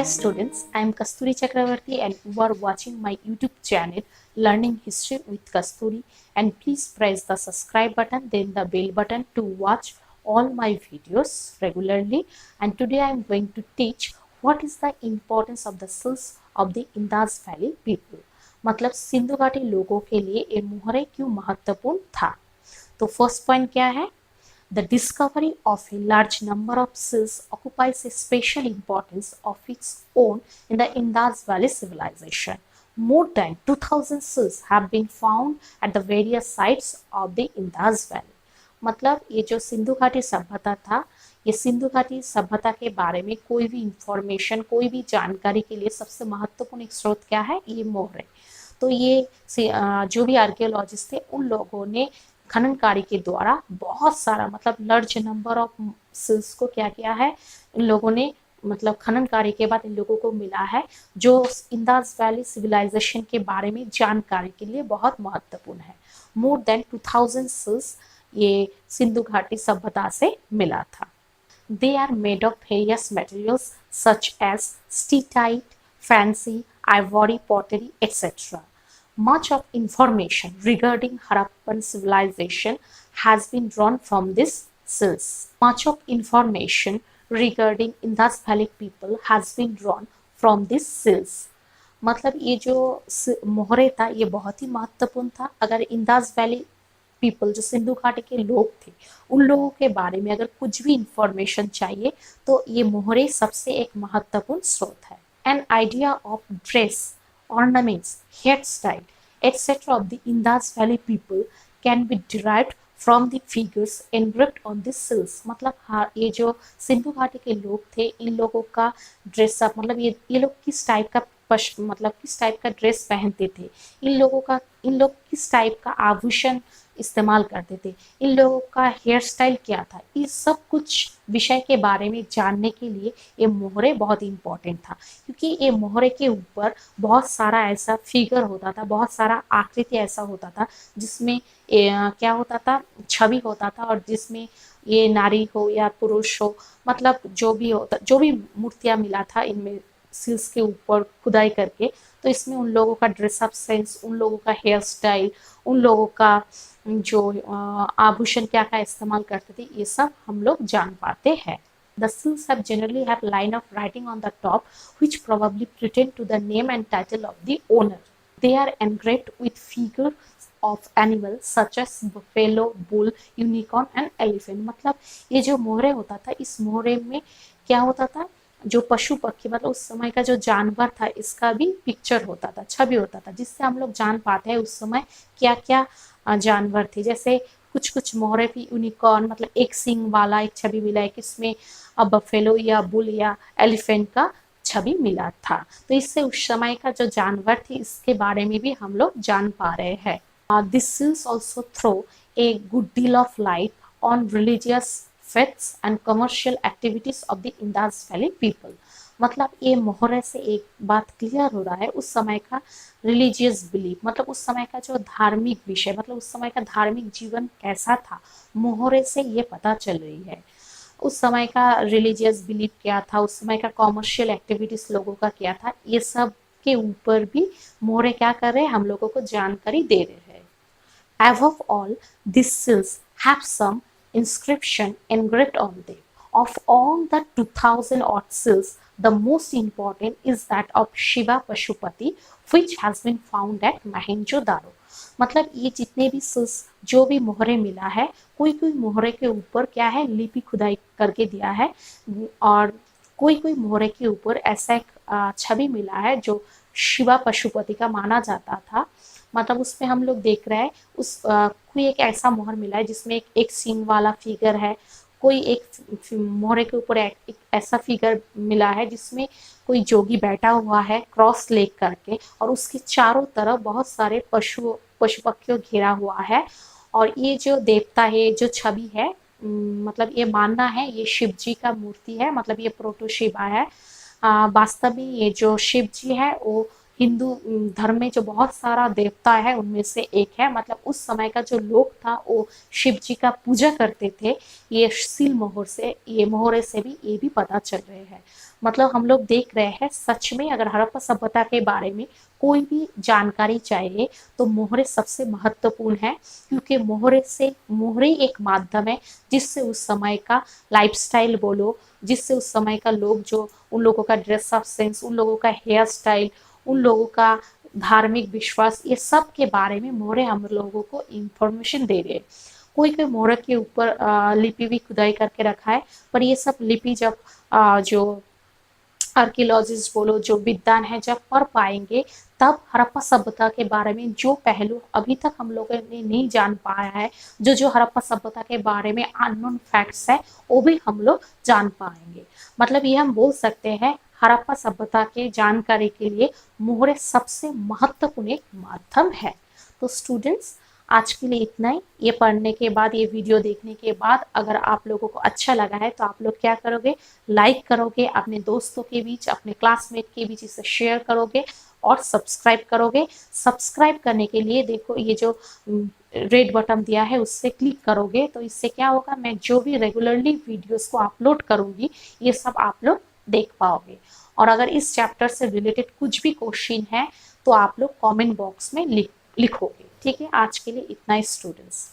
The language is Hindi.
Hi students, I am Kasturi Chakravarti and you are watching my YouTube channel Learning History with Kasturi, and please press the subscribe button then the bell button to watch all my videos regularly. And today I am going to teach what is the importance of the sills of the Indus Valley people. मतलब सिंधु घाटी लोगों के लिए ये मोहरे क्यों महत्वपूर्ण था। तो फर्स्ट पॉइंट क्या है? The discovery of a large number of seals occupies a special importance of its own in the Indus Valley Civilization. More than 2000 seals have been found at the various sites of the Indus Valley. मतलब ये जो सिंधु घाटी सभ्यता था, ये सिंधु घाटी सभ्यता के बारे में कोई भी इंफॉर्मेशन, कोई भी जानकारी के लिए सबसे महत्वपूर्ण एक स्रोत क्या है? ये मोहरे। तो ये जो भी आर्कियोलॉजिस्ट थे उन लोगों ने खनन कार्य के द्वारा बहुत सारा मतलब लार्ज नंबर ऑफ सील्स को क्या किया है, इन लोगों ने मतलब खनन कार्य के बाद इन लोगों को मिला है जो इंडस वैली सिविलाइजेशन के बारे में जानकारी के लिए बहुत महत्वपूर्ण है। मोर देन 2000 सील्स ये सिंधु घाटी सभ्यता से मिला था। They are made of various materials such as steatite, faience, ivory, pottery etcetera. Much of information regarding Harappan civilization has been drawn from these seals. Much of information regarding Indus Valley people has been drawn from these seals. मतलब ये जो मोहरे था ये बहुत ही महत्वपूर्ण था। अगर इंडस वैली पीपल जो सिंधु घाटी के लोग थे उन लोगों के बारे में अगर कुछ भी इंफॉर्मेशन चाहिए तो ये मोहरे सबसे एक महत्वपूर्ण स्रोत है। An idea of dress, ornaments, hairstyle, etc. of the Indus Valley people can be derived from the figures engraved on the seals. मतलब हाँ, ये जो सिंधु घाटी के लोग थे इन लोगों का ड्रेसअप मतलब ये लोग किस टाइप का मतलब किस टाइप का ड्रेस पहनते थे, इन लोग किस टाइप का आभूषण इस्तेमाल करते थे, इन लोगों का हेयर स्टाइल क्या था, इस सब कुछ विषय के बारे में जानने के लिए ये मोहरे बहुत इम्पोर्टेंट था। क्योंकि ये मोहरे के ऊपर बहुत सारा ऐसा फिगर होता था, बहुत सारा आकृति ऐसा होता था जिसमें क्या होता था, छवि होता था, और जिसमें ये नारी हो या पुरुष हो मतलब जो भी होता, जो भी मूर्तियाँ मिला था इनमें सील्स के ऊपर खुदाई करके, तो इसमें उन लोगों का ड्रेसअप सेंस, उन लोगों का हेयर स्टाइल, उन लोगों का जो आभूषण क्या क्या इस्तेमाल करते थे ये सब हम लोग जान पाते हैं। The seals have generally have line of writing on the top which probably pretend to the name and title of the owner. They are engraved with figures of animals such as buffalo, bull, unicorn and elephant. मतलब ये जो मोहरे होता था इस मोहरे में क्या होता था, जो पशु पक्षी मतलब उस समय का जो जानवर था इसका भी पिक्चर होता था, छवि होता था, जिससे हम लोग जान पाते हैं उस समय क्या क्या जानवर थे। जैसे कुछ मोहरे भी यूनिकॉर्न मतलब एक सींग वाला एक छवि मिला है, किसमें बफेलो या बुल या एलिफेंट का छवि मिला था। तो इससे उस समय का जो जानवर थी इसके बारे में भी हम लोग जान पा रहे हैं। This seals also throw a good deal of light on religious faiths and commercial activities of the Indus Valley people. मतलब ये मोहरे से एक बात क्लियर हो रहा है उस समय का रिलीजियस बिलीफ, मतलब उस समय का जो धार्मिक विषय, मतलब उस समय का धार्मिक जीवन कैसा था, मोहरे से ये पता चल रही है। उस समय का रिलीजियस बिलीफ क्या था, उस समय का कॉमर्शियल एक्टिविटीज लोगों का क्या था, ये सब के ऊपर भी मोहरे क्या कर रहे हैं, हम लोगों को जानकारी दे रहे हैं। Above all, these seals have some inscription engraved on them. Of all the 2000 odd seals, the most important is that of Shiva Pashupati, which has been found at Mohenjo-daro. मतलब ये जितने भी सील्स जो भी मोहरे मिला है, कोई कोई मोहरे के ऊपर क्या है, लिपि खुदाई करके दिया है, और कोई कोई मोहरे के ऊपर ऐसा एक छवि मिला है जो शिवा पशुपति का माना जाता था। मतलब उसमें हम लोग देख रहे हैं कोई एक ऐसा मोहर मिला है जिसमें एक सींग वाला फिगर है, कोई एक मोहरे के ऊपर एक ऐसा फिगर मिला है जिसमें कोई जोगी बैठा हुआ है क्रॉस लेग करके, और उसके चारों तरफ बहुत सारे पशु पक्षियों घेरा हुआ है। और ये जो देवता है, जो छवि है, मतलब ये मानना है ये शिव जी का मूर्ति है, मतलब ये प्रोटो शिवा है। वास्तव में ये जो शिव जी है वो हिंदू धर्म में जो बहुत सारा देवता है उनमें से एक है। मतलब उस समय का जो लोग था वो शिव जी का पूजा करते थे। ये सील मोहर से, ये मोहरे से भी ये भी पता चल रहे हैं। मतलब हम लोग देख रहे हैं सच में, अगर हड़प्पा सभ्यता के बारे में कोई भी जानकारी चाहिए तो मोहरे सबसे महत्वपूर्ण है, क्योंकि मोहरे एक माध्यम है जिससे उस समय का लाइफस्टाइल बोलो, जिससे उस समय का लोग जो उन लोगों का ड्रेस अप सेंस, उन लोगों का हेयर स्टाइल, उन लोगों का धार्मिक विश्वास, ये सब के बारे में मोहरे हम लोगों को इंफॉर्मेशन दे रहे हैं। कोई कोई मोहरे के ऊपर लिपि भी खुदाई करके रखा है, पर ये सब लिपि जब जो आर्कियोलॉजिस्ट बोलो, जो विद्वान है, जब पढ़ पाएंगे तब हड़प्पा सभ्यता के बारे में जो पहलू अभी तक हम लोगों ने नहीं जान पाया है, जो जो हड़प्पा सभ्यता के बारे में अननोन फैक्ट्स है, वो भी हम लोग जान पाएंगे। मतलब ये हम बोल सकते हैं हड़प्पा सभ्यता के जानकारी के लिए मोहरे सबसे महत्वपूर्ण एक माध्यम है। तो स्टूडेंट्स, आज के लिए इतना ही। ये पढ़ने के बाद, ये वीडियो देखने के बाद अगर आप लोगों को अच्छा लगा है तो आप लोग क्या करोगे, लाइक करोगे, अपने दोस्तों के बीच, अपने क्लासमेट के बीच इसे शेयर करोगे और सब्सक्राइब करोगे। सब्सक्राइब करने के लिए देखो ये जो रेड बटन दिया है उससे क्लिक करोगे, तो इससे क्या होगा, मैं जो भी रेगुलरली वीडियोस को अपलोड करूंगी ये सब आप लोग देख पाओगे। और अगर इस चैप्टर से रिलेटेड कुछ भी क्वेश्चन है तो आप लोग कमेंट बॉक्स में लिखोगे। ठीक है, आज के लिए इतना ही स्टूडेंट्स।